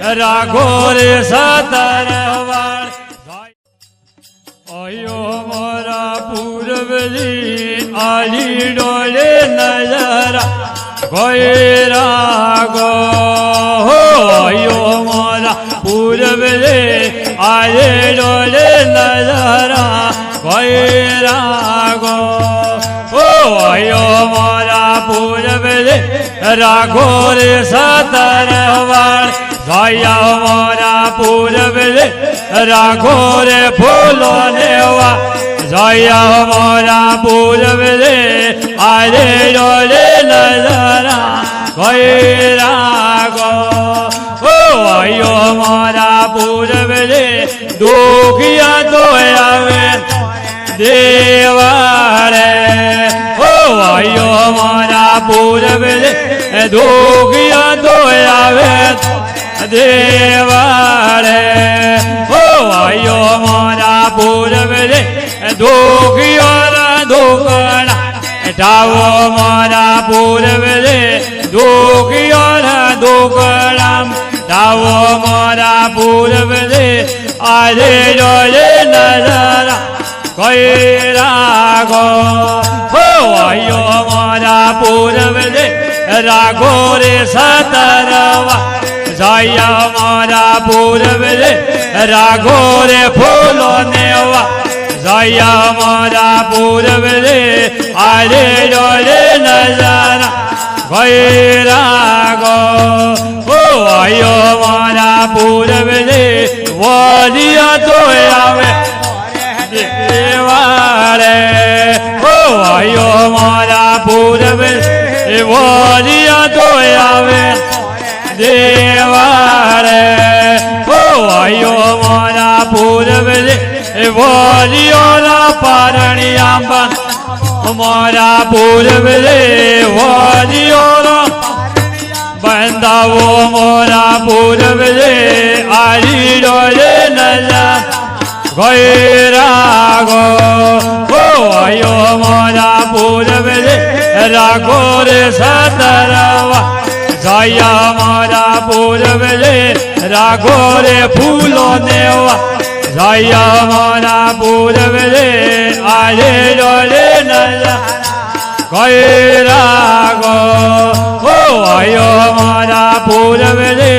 राघो रे सतरवार आयो मोरा पूर्वजी आली डोले नजरा कोई रागो आयो मोरा पूर्वजी आली डोले नजरा कोई रागो आयो मोरा पूर्वजी राघो रे सतरवार गाया मोरा पूर्वजी राघो रे फूलो नेवा जया मोरा पूर्वजी आले डोले नजरा कोई रागो आयो मोरा पूर्वजी दुखिया तो आवे देवारे आयो मोरा पूर्वजी दुखिया तो आवे देवारे आयो मोरा पूर्वजी दुखियो दुखड़ा ठावो मोरा पूर्वजी दुखियो दुखड़ा ठावो मोरा पूर्वजी आले डोले नजरा कोई रागो आयो मोरा पूर्वजी राघो रे सतरवा जया मोरा पूर्वजी राघो रे फूलो नेवा जया मोरा पूर्वजी आले डोले नजरा कोई रागो आयो मोरा पूर्वजी वालिया तो आवे देवारे आयो मोरा पूर्वजी वालिया तो आवे देवारे आयो मोरा पूर्वजी वालियो ना पारणियां मोरा पूर्वजी वालियो ना बंदावो मोरा पूर्वजी आली डोले नजरा कोई रागो आयो मोरा पूर्वजी राघो रे सतरवा जया मोरा पूर्वजी राघो रे फूलो नेवा जया मोरा पूर्वजी आले डोले नजरा कोई रागो आयो मोरा पूर्वजी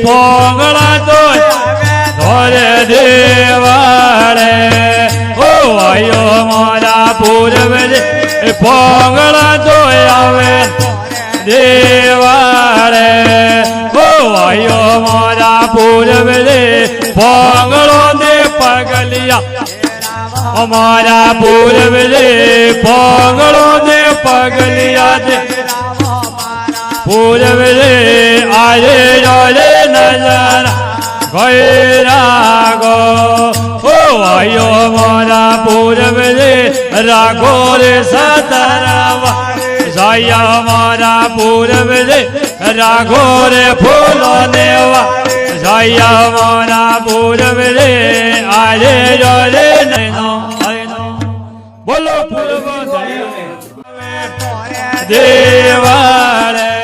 पोंगड़ा तो धोरे देवारे आयो मोरा पूर्वजी पोंगड़ा तो आवे देवारे आयो मोरा पूर्वजी पोंगड़ो ने पगलिया हमारा पूर्वजी पोंगड़ो ने पगलिया दे पूर्वजी आले डोले नजरा कोई रागो आयो मोरा पूर्वजी राघो रे सतरवा जया मोरा पूर्वजी राघो रे फूलो नेवा जया मोरा पूर्वजी आले डोले नजरा बोलो पूर्व देवारे